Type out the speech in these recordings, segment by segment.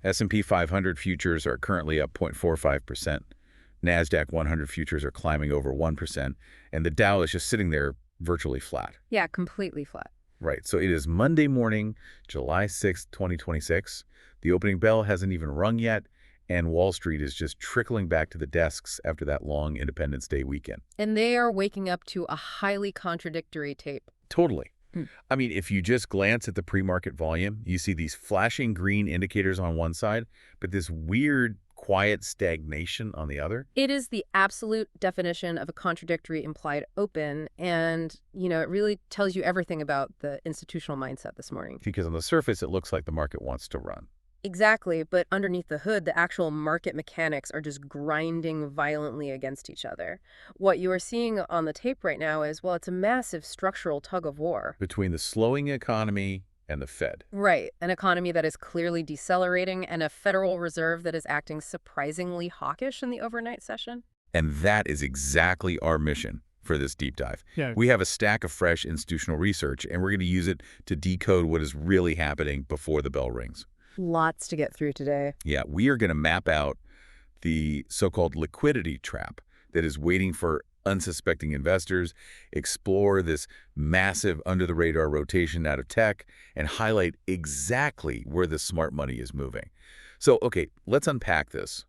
S&P 500 futures are currently up 0.45%. Nasdaq 100 futures are climbing over 1%, and the Dow is just sitting there virtually flat. Yeah, completely flat. Right, so it is Monday morning, July 6th, 2026. The opening bell hasn't even rung yet, and Wall Street is just trickling back to the desks after that long Independence Day weekend. And they are waking up to a highly contradictory tape. Totally. Hmm. I mean, if you just glance at the pre-market volume, you see these flashing green indicators on one side, but this weird, quiet stagnation on the other. It is the absolute definition of a contradictory implied open, and, it really tells you everything about the institutional mindset this morning. Because on the surface, it looks like the market wants to run. Exactly, but underneath the hood, the actual market mechanics are just grinding violently against each other. What you are seeing on the tape right now is, well, it's a massive structural tug of war. Between the slowing economy and the Fed. Right, an economy that is clearly decelerating and a Federal Reserve that is acting surprisingly hawkish in the overnight session. And that is exactly our mission for this deep dive. Yeah. We have a stack of fresh institutional research, and we're going to use it to decode what is really happening before the bell rings. Lots to get through today. Yeah, we are going to map out the so-called liquidity trap that is waiting for unsuspecting investors, explore this massive under-the-radar rotation out of tech, and highlight exactly where the smart money is moving. So, okay, let's unpack this.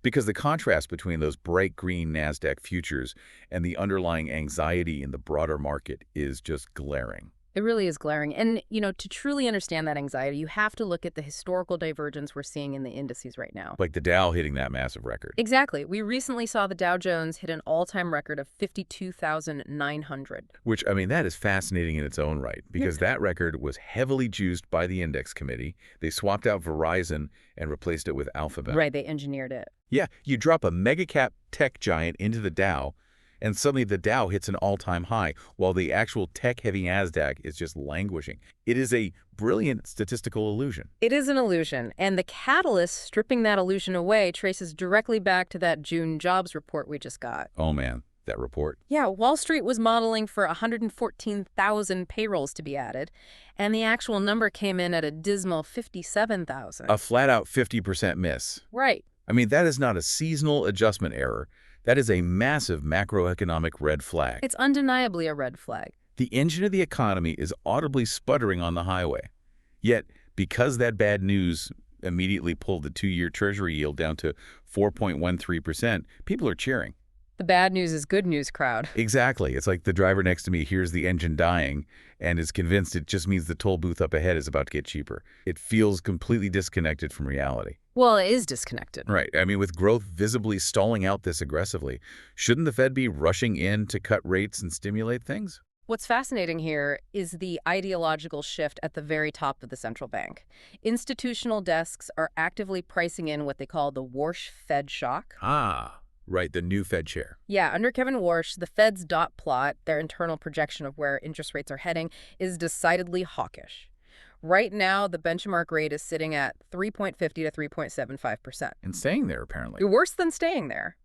Because the contrast between those bright green Nasdaq futures and the underlying anxiety in the broader market is just glaring. It really is glaring. And, to truly understand that anxiety, you have to look at the historical divergence we're seeing in the indices right now. Like the Dow hitting that massive record. Exactly. We recently saw the Dow Jones hit an all-time record of 52,900. Which, I mean, that is fascinating in its own right, because that record was heavily juiced by the index committee. They swapped out Verizon and replaced it with Alphabet. Right, they engineered it. Yeah, you drop a mega-cap tech giant into the Dow, and suddenly the Dow hits an all-time high, while the actual tech-heavy Nasdaq is just languishing. It is a brilliant statistical illusion. It is an illusion, and the catalyst stripping that illusion away traces directly back to that June jobs report we just got. Oh, man, that report. Yeah, Wall Street was modeling for 114,000 payrolls to be added, and the actual number came in at a dismal 57,000. A flat-out 50% miss. Right. I mean, that is not a seasonal adjustment error. That is a massive macroeconomic red flag. It's undeniably a red flag. The engine of the economy is audibly sputtering on the highway. Yet, because that bad news immediately pulled the 2-year Treasury yield down to 4.13%, people are cheering. The bad news is good news crowd. Exactly. It's like the driver next to me hears the engine dying and is convinced it just means the toll booth up ahead is about to get cheaper. It feels completely disconnected from reality. Well, it is disconnected. Right. I mean, with growth visibly stalling out this aggressively, shouldn't the Fed be rushing in to cut rates and stimulate things? What's fascinating here is the ideological shift at the very top of the central bank. Institutional desks are actively pricing in what they call the Warsh Fed shock. Ah, right, the new Fed chair. Yeah, under Kevin Warsh, the Fed's dot plot, their internal projection of where interest rates are heading, is decidedly hawkish. Right now, the benchmark rate is sitting at 3.50 to 3.75%. And staying there, apparently. Worse than staying there.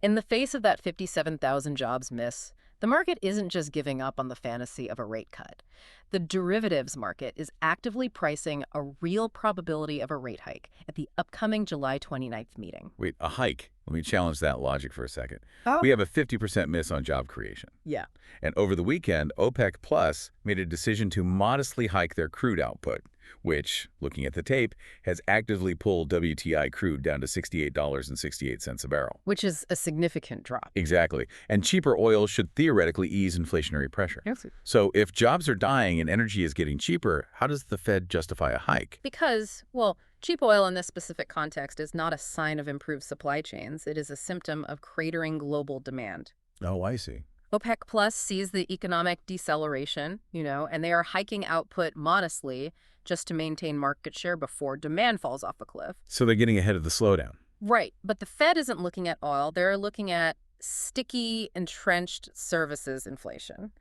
In the face of that 57,000 jobs miss, the market isn't just giving up on the fantasy of a rate cut. The derivatives market is actively pricing a real probability of a rate hike at the upcoming July 29th meeting. Wait, a hike? Let me challenge that logic for a second. Oh. We have a 50% miss on job creation. Yeah. And over the weekend, OPEC Plus made a decision to modestly hike their crude output, which, looking at the tape, has actively pulled WTI crude down to $68.68 a barrel. Which is a significant drop. Exactly. And cheaper oil should theoretically ease inflationary pressure. Yes. So if jobs are dying and energy is getting cheaper, how does the Fed justify a hike? Because, well, cheap oil in this specific context is not a sign of improved supply chains. It is a symptom of cratering global demand. Oh, I see. OPEC Plus sees the economic deceleration, and they are hiking output modestly just to maintain market share before demand falls off a cliff. So they're getting ahead of the slowdown. Right, but the Fed isn't looking at oil. They're looking at sticky, entrenched services inflation.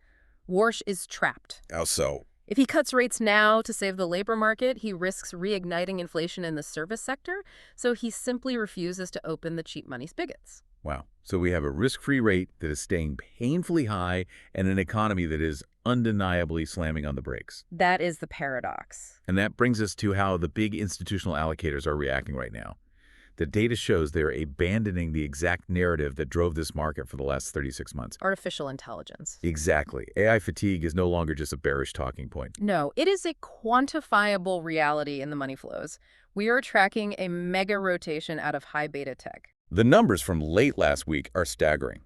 Warsh is trapped. How so? If he cuts rates now to save the labor market, he risks reigniting inflation in the service sector, so he simply refuses to open the cheap money spigots. Wow. So we have a risk-free rate that is staying painfully high and an economy that is undeniably slamming on the brakes. That is the paradox. And that brings us to how the big institutional allocators are reacting right now. The data shows they're abandoning the exact narrative that drove this market for the last 36 months. Artificial intelligence. Exactly. AI fatigue is no longer just a bearish talking point. No, it is a quantifiable reality in the money flows. We are tracking a mega rotation out of high beta tech. The numbers from late last week are staggering.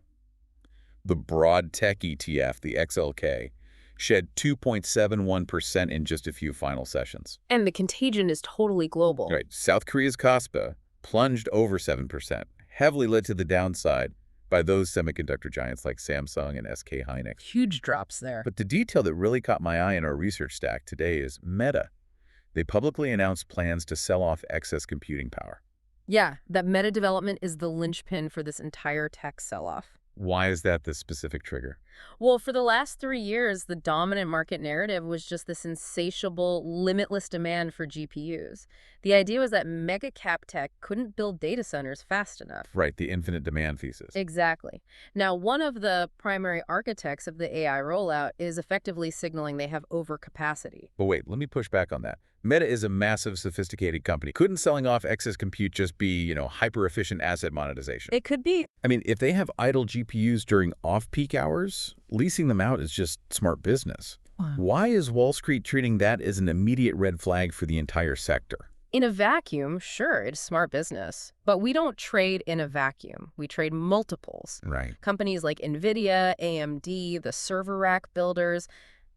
The broad tech ETF, the XLK, shed 2.71% in just a few final sessions. And the contagion is totally global. Right. South Korea's KOSPI plunged over 7%, heavily led to the downside by those semiconductor giants like Samsung and SK Hynix. Huge drops there. But the detail that really caught my eye in our research stack today is Meta. They publicly announced plans to sell off excess computing power. Yeah, that meta development is the linchpin for this entire tech sell-off. Why is that the specific trigger? Well, for the last 3 years, the dominant market narrative was just this insatiable, limitless demand for GPUs. The idea was that mega cap tech couldn't build data centers fast enough. Right, the infinite demand thesis. Exactly. Now, one of the primary architects of the AI rollout is effectively signaling they have overcapacity. But wait, let me push back on that. Meta is a massive, sophisticated company. Couldn't selling off excess compute just be, hyper-efficient asset monetization? It could be. I mean, if they have idle GPUs during off-peak hours, leasing them out is just smart business. Wow. Why is Wall Street treating that as an immediate red flag for the entire sector? In a vacuum, sure, it's smart business. But we don't trade in a vacuum. We trade multiples. Right. Companies like Nvidia, AMD, the server rack builders,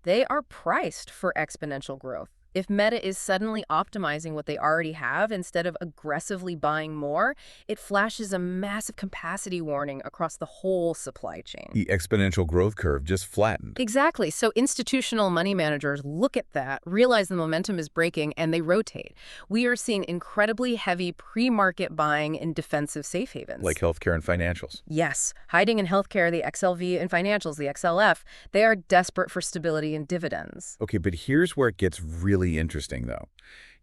they are priced for exponential growth. If Meta is suddenly optimizing what they already have instead of aggressively buying more, it flashes a massive capacity warning across the whole supply chain. The exponential growth curve just flattened. Exactly. So institutional money managers look at that, realize the momentum is breaking, and they rotate. We are seeing incredibly heavy pre-market buying in defensive safe havens. Like healthcare and financials. Yes. Hiding in healthcare, the XLV, and financials, the XLF, they are desperate for stability and dividends. Okay, but here's where it gets really interesting, though.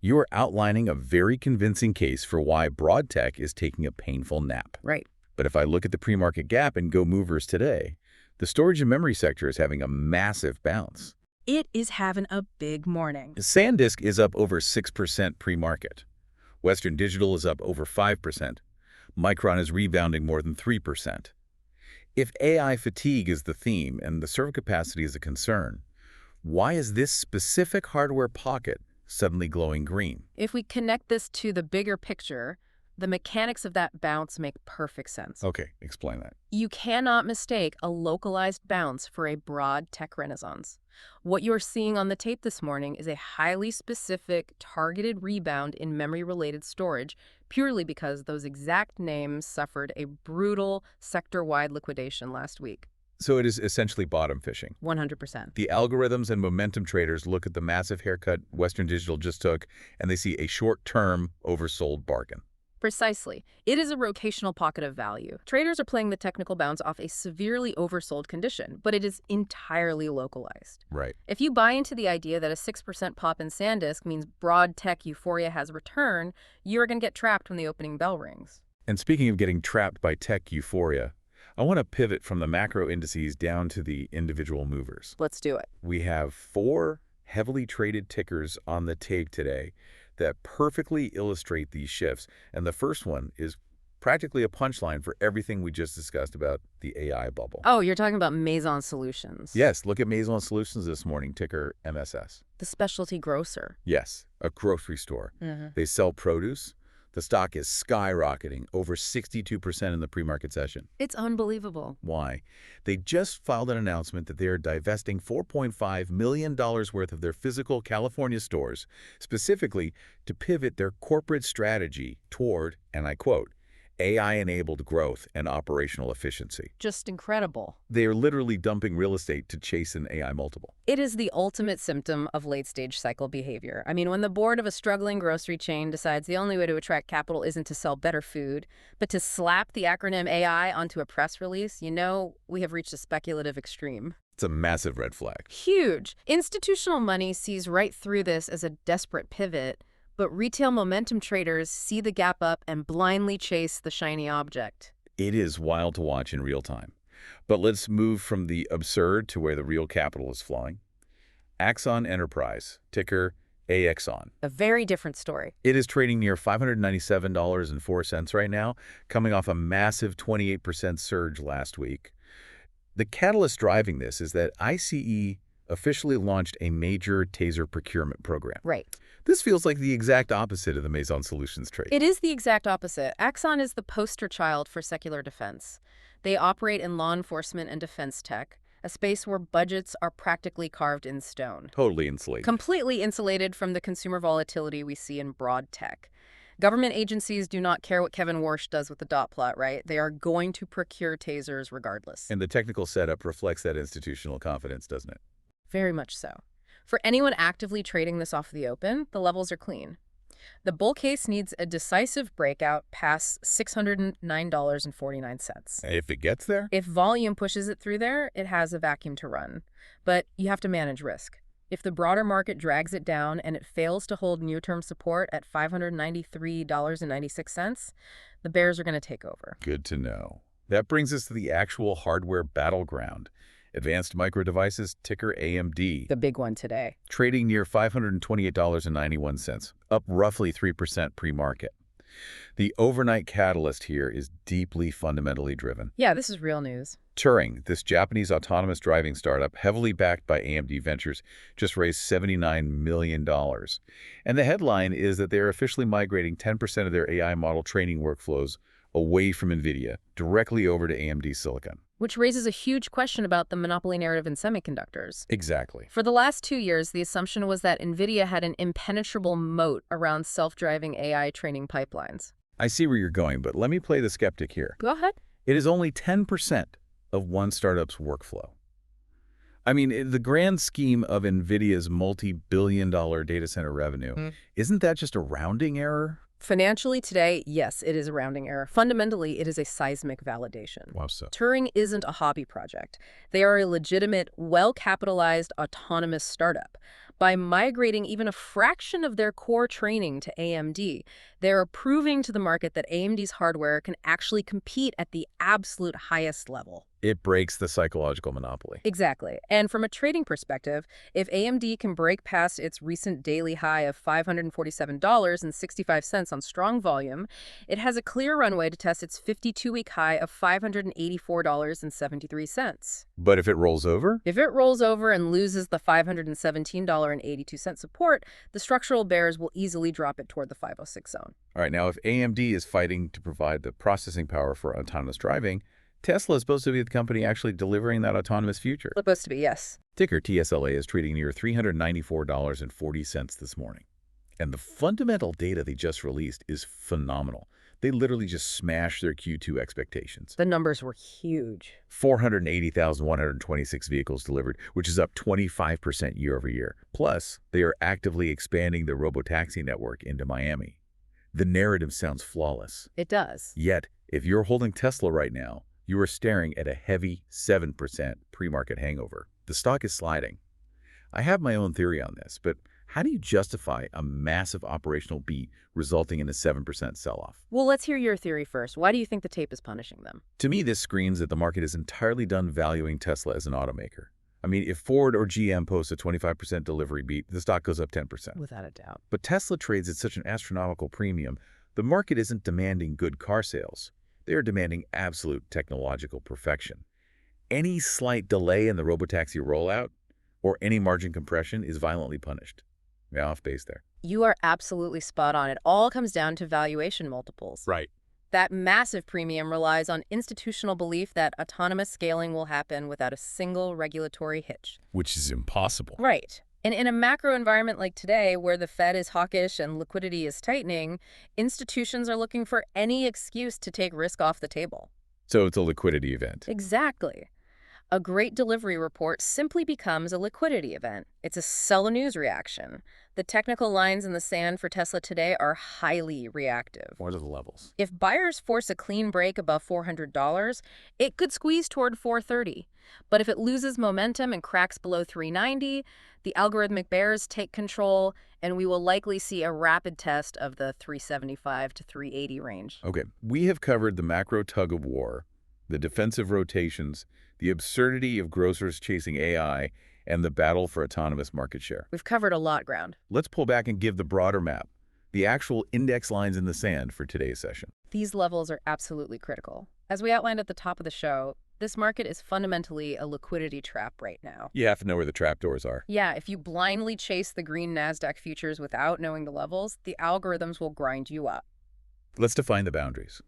You are outlining a very convincing case for why broad tech is taking a painful nap. Right. But if I look at the pre-market gap and go movers today, the storage and memory sector is having a massive bounce. It is having a big morning. SanDisk is up over 6% pre-market. Western Digital is up over 5%. Micron is rebounding more than 3%. If AI fatigue is the theme and the server capacity is a concern, why is this specific hardware pocket suddenly glowing green? If we connect this to the bigger picture, the mechanics of that bounce make perfect sense. Okay, explain that. You cannot mistake a localized bounce for a broad tech renaissance. What you're seeing on the tape this morning is a highly specific, targeted rebound in memory-related storage, purely because those exact names suffered a brutal sector-wide liquidation last week. So it is essentially bottom fishing. 100%. The algorithms and momentum traders look at the massive haircut Western Digital just took, and they see a short-term oversold bargain. Precisely. It is a rotational pocket of value. Traders are playing the technical bounce off a severely oversold condition, but it is entirely localized. Right. If you buy into the idea that a 6% pop in SanDisk means broad tech euphoria has returned, you're going to get trapped when the opening bell rings. And speaking of getting trapped by tech euphoria, I want to pivot from the macro indices down to the individual movers. Let's do it. We have 4 heavily traded tickers on the tape today that perfectly illustrate these shifts. And the first one is practically a punchline for everything we just discussed about the AI bubble. Oh, you're talking about Maison Solutions. Yes, look at Maison Solutions this morning, ticker MSS. The specialty grocer. Yes, a grocery store. They sell produce. The stock is skyrocketing, over 62% in the pre-market session. It's unbelievable. Why? They just filed an announcement that they are divesting $4.5 million worth of their physical California stores, specifically to pivot their corporate strategy toward, and I quote, AI-enabled growth and operational efficiency. Just incredible. They are literally dumping real estate to chase an AI multiple. It is the ultimate symptom of late-stage cycle behavior. I mean, when the board of a struggling grocery chain decides the only way to attract capital isn't to sell better food, but to slap the acronym AI onto a press release, we have reached a speculative extreme. It's a massive red flag. Huge. Institutional money sees right through this as a desperate pivot, but retail momentum traders see the gap up and blindly chase the shiny object. It is wild to watch in real time. But let's move from the absurd to where the real capital is flowing. Axon Enterprise, ticker AXON. A very different story. It is trading near $597.04 right now, coming off a massive 28% surge last week. The catalyst driving this is that ICE officially launched a major TASER procurement program. Right. This feels like the exact opposite of the Maison Solutions trade. It is the exact opposite. Axon is the poster child for secular defense. They operate in law enforcement and defense tech, a space where budgets are practically carved in stone. Totally insulated. Completely insulated from the consumer volatility we see in broad tech. Government agencies do not care what Kevin Warsh does with the dot plot, right? They are going to procure tasers regardless. And the technical setup reflects that institutional confidence, doesn't it? Very much so. For anyone actively trading this off the open, the levels are clean. The bull case needs a decisive breakout past $609.49. If it gets there? If volume pushes it through there, it has a vacuum to run. But you have to manage risk. If the broader market drags it down and it fails to hold near-term support at $593.96, the bears are going to take over. Good to know. That brings us to the actual hardware battleground. Advanced Micro Devices, ticker AMD. The big one today. Trading near $528.91, up roughly 3% pre-market. The overnight catalyst here is deeply fundamentally driven. Yeah, this is real news. Turing, this Japanese autonomous driving startup heavily backed by AMD Ventures, just raised $79 million. And the headline is that they're officially migrating 10% of their AI model training workflows away from Nvidia, directly over to AMD Silicon. Which raises a huge question about the monopoly narrative in semiconductors. Exactly. For the last 2 years, the assumption was that Nvidia had an impenetrable moat around self-driving AI training pipelines. I see where you're going, but let me play the skeptic here. Go ahead. It is only 10% of one startup's workflow. I mean, in the grand scheme of Nvidia's multi-billion-dollar data center revenue, isn't that just a rounding error? Financially today, yes, it is a rounding error. Fundamentally, it is a seismic validation. Wow, so. Turing isn't a hobby project. They are a legitimate, well-capitalized, autonomous startup. By migrating even a fraction of their core training to AMD, they're proving to the market that AMD's hardware can actually compete at the absolute highest level. It breaks the psychological monopoly. Exactly. And from a trading perspective, if AMD can break past its recent daily high of $547.65 on strong volume, it has a clear runway to test its 52-week high of $584.73. But if it rolls over? If it rolls over and loses the $517.82 support, the structural bears will easily drop it toward the 506 zone. All right, now if AMD is fighting to provide the processing power for autonomous driving, Tesla is supposed to be the company actually delivering that autonomous future. Supposed to be, yes. Ticker TSLA is trading near $394.40 this morning. And the fundamental data they just released is phenomenal. They literally just smashed their Q2 expectations. The numbers were huge. 480,126 vehicles delivered, which is up 25% year over year. Plus, they are actively expanding the robotaxi network into Miami. The narrative sounds flawless. It does. Yet, if you're holding Tesla right now, you are staring at a heavy 7% pre-market hangover. The stock is sliding. I have my own theory on this, but how do you justify a massive operational beat resulting in a 7% sell-off? Well, let's hear your theory first. Why do you think the tape is punishing them? To me, this screams that the market is entirely done valuing Tesla as an automaker. I mean, if Ford or GM posts a 25% delivery beat, the stock goes up 10%. Without a doubt. But Tesla trades at such an astronomical premium, the market isn't demanding good car sales. They are demanding absolute technological perfection. Any slight delay in the robotaxi rollout or any margin compression is violently punished. Yeah, off base there. You are absolutely spot on. It all comes down to valuation multiples. Right. That massive premium relies on institutional belief that autonomous scaling will happen without a single regulatory hitch. Which is impossible. Right. And in a macro environment like today, where the Fed is hawkish and liquidity is tightening, institutions are looking for any excuse to take risk off the table. So it's a liquidity event. Exactly. A great delivery report simply becomes a liquidity event. It's a sell news reaction. The technical lines in the sand for Tesla today are highly reactive. What are the levels? If buyers force a clean break above $400, it could squeeze toward $430. But if it loses momentum and cracks below $390, the algorithmic bears take control, and we will likely see a rapid test of the $375 to $380 range. Okay, we have covered the macro tug of war the defensive rotations, the absurdity of grocers chasing AI, and the battle for autonomous market share. We've covered a lot ground. Let's pull back and give the broader map, the actual index lines in the sand for today's session. These levels are absolutely critical. As we outlined at the top of the show, this market is fundamentally a liquidity trap right now. You have to know where the trapdoors are. Yeah, if you blindly chase the green Nasdaq futures without knowing the levels, the algorithms will grind you up. Let's define the boundaries.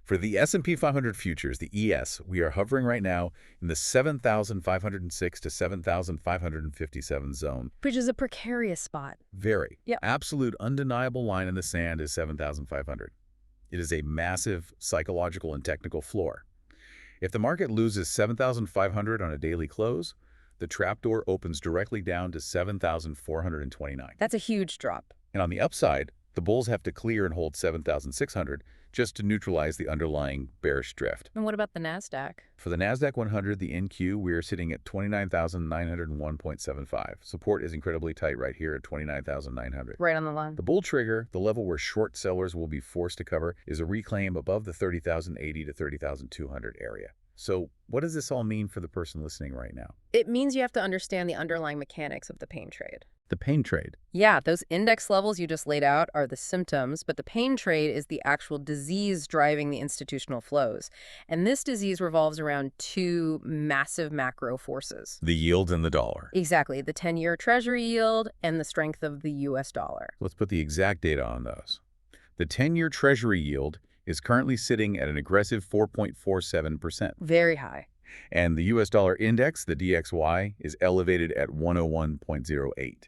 For the S&P 500 futures, the ES, we are hovering right now in the 7,506 to 7,557 zone. Which is a precarious spot. Very. Yep. Absolute undeniable line in the sand is 7,500. It is a massive psychological and technical floor. If the market loses 7,500 on a daily close, the trapdoor opens directly down to 7,429. That's a huge drop. And on the upside, the bulls have to clear and hold 7,600 just to neutralize the underlying bearish drift. And what about the Nasdaq? For the Nasdaq 100, the NQ, we are sitting at 29,901.75. Support is incredibly tight right here at 29,900. Right on the line. The bull trigger, the level where short sellers will be forced to cover, is a reclaim above the 30,080 to 30,200 area. So what does this all mean for the person listening right now? It means you have to understand the underlying mechanics of the pain trade. The pain trade. Yeah, those index levels you just laid out are the symptoms, but the pain trade is the actual disease driving the institutional flows. And this disease revolves around two massive macro forces. The yield and the dollar. Exactly, the 10-year Treasury yield and the strength of the U.S. dollar. Let's put the exact data on those. The 10-year Treasury yield is currently sitting at an aggressive 4.47%. Very high. And the U.S. dollar index, the DXY, is elevated at 101.08.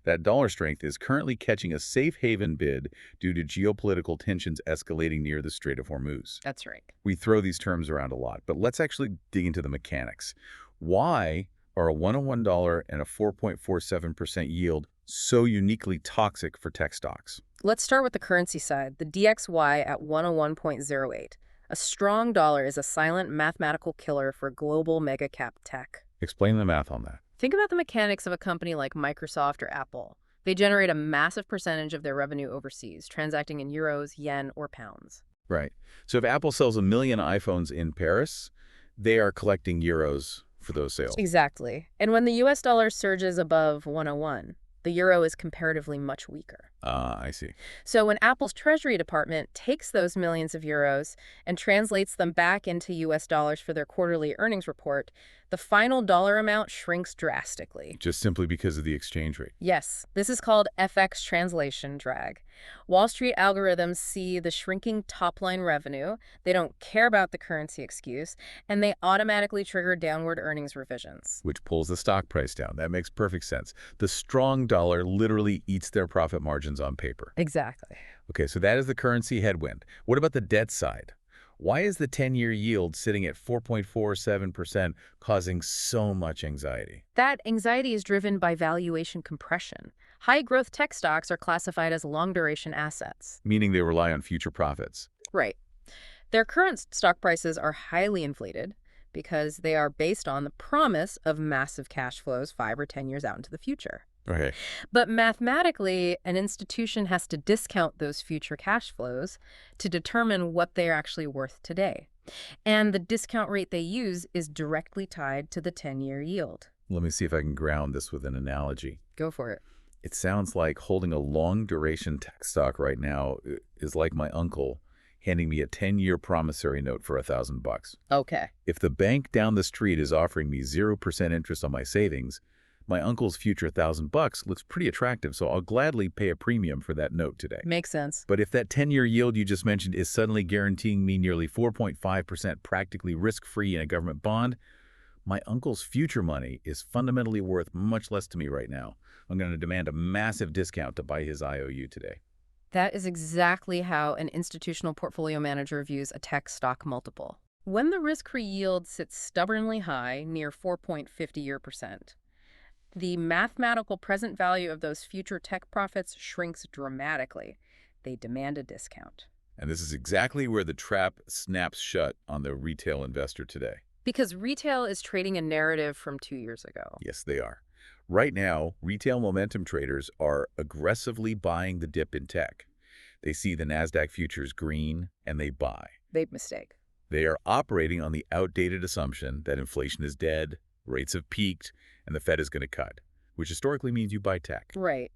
That dollar strength is currently catching a safe haven bid due to geopolitical tensions escalating near the Strait of Hormuz. That's right. We throw these terms around a lot, but let's actually dig into the mechanics. Why are a $101 and a 4.47% yield so uniquely toxic for tech stocks? Let's start with the currency side, the DXY at 101.08. A strong dollar is a silent mathematical killer for global mega-cap tech. Explain the math on that. Think about the mechanics of a company like Microsoft or Apple. They generate a massive percentage of their revenue overseas, transacting in euros, yen, or pounds. Right. So if Apple sells 1 million iPhones in Paris, they are collecting euros for those sales. Exactly. And when the U.S. dollar surges above 101, the euro is comparatively much weaker. I see. So when Apple's Treasury Department takes those millions of euros and translates them back into U.S. dollars for their quarterly earnings report, the final dollar amount shrinks drastically. Just simply because of the exchange rate. Yes, this is called FX translation drag. Wall Street algorithms see the shrinking top-line revenue, they don't care about the currency excuse, and they automatically trigger downward earnings revisions. Which pulls the stock price down. That makes perfect sense. The strong dollar literally eats their profit margins on paper. Exactly. Okay, so that is the currency headwind. What about the debt side? Why is the 10-year yield sitting at 4.47% causing so much anxiety? That anxiety is driven by valuation compression. High-growth tech stocks are classified as long-duration assets. Meaning they rely on future profits. Right. Their current stock prices are highly inflated because they are based on the promise of massive cash flows 5 or 10 years out into the future. Okay. But mathematically, an institution has to discount those future cash flows to determine what they're actually worth today. And the discount rate they use is directly tied to the 10-year yield. Let me see if I can ground this with an analogy. Go for it. It sounds like holding a long-duration tech stock right now is like my uncle handing me a 10-year promissory note for $1,000. Okay. If the bank down the street is offering me 0% interest on my savings, my uncle's future $1,000 looks pretty attractive, so I'll gladly pay a premium for that note today. Makes sense. But if that 10-year yield you just mentioned is suddenly guaranteeing me nearly 4.5% practically risk-free in a government bond, my uncle's future money is fundamentally worth much less to me right now. I'm going to demand a massive discount to buy his IOU today. That is exactly how an institutional portfolio manager views a tech stock multiple. When the risk-free yield sits stubbornly high, near 4.50%, the mathematical present value of those future tech profits shrinks dramatically. They demand a discount. And this is exactly where the trap snaps shut on the retail investor today. Because retail is trading a narrative from 2 years ago. Yes, they are. Right now, retail momentum traders are aggressively buying the dip in tech. They see the Nasdaq futures green and they buy. Big mistake. They are operating on the outdated assumption that inflation is dead, rates have peaked, and the Fed is going to cut, which historically means you buy tech. Right.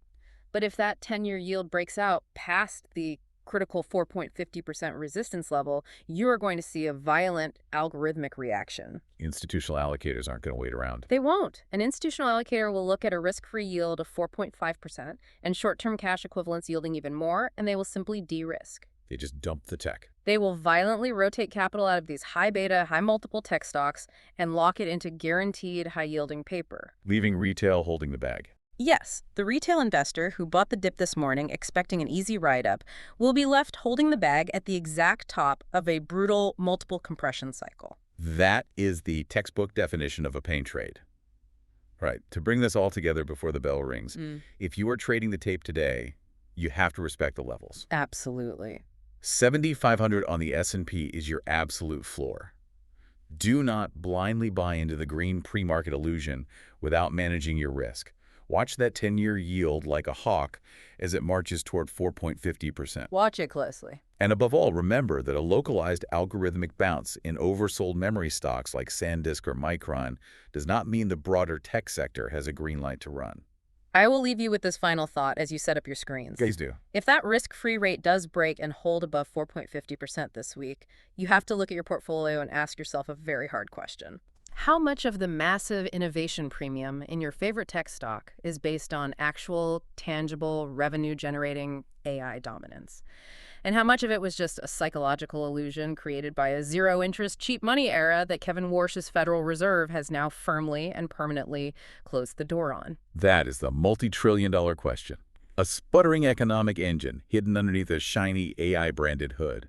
But if that 10-year yield breaks out past the critical 4.50% resistance level, you are going to see a violent algorithmic reaction. Institutional allocators aren't going to wait around. They won't. An institutional allocator will look at a risk-free yield of 4.5% and short-term cash equivalents yielding even more, and they will simply de-risk. They just dump the tech. They will violently rotate capital out of these high-beta, high-multiple tech stocks and lock it into guaranteed high-yielding paper. Leaving retail holding the bag. Yes, the retail investor who bought the dip this morning expecting an easy ride-up will be left holding the bag at the exact top of a brutal multiple compression cycle. That is the textbook definition of a pain trade. Right. To bring this all together before the bell rings, if you are trading the tape today, you have to respect the levels. Absolutely. 7,500 on the S&P is your absolute floor. Do not blindly buy into the green pre-market illusion without managing your risk. Watch that 10-year yield like a hawk as it marches toward 4.50%. Watch it closely. And above all, remember that a localized algorithmic bounce in oversold memory stocks like SanDisk or Micron does not mean the broader tech sector has a green light to run. I will leave you with this final thought as you set up your screens. Please do. If that risk-free rate does break and hold above 4.50% this week, you have to look at your portfolio and ask yourself a very hard question. How much of the massive innovation premium in your favorite tech stock is based on actual, tangible, revenue-generating AI dominance? And how much of it was just a psychological illusion created by a zero-interest, cheap money era that Kevin Warsh's Federal Reserve has now firmly and permanently closed the door on? That is the multi-trillion-dollar question. A sputtering economic engine hidden underneath a shiny AI-branded hood.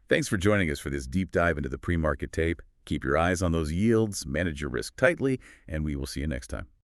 Thanks for joining us for this deep dive into the pre-market tape. Keep your eyes on those yields, manage your risk tightly, and we will see you next time.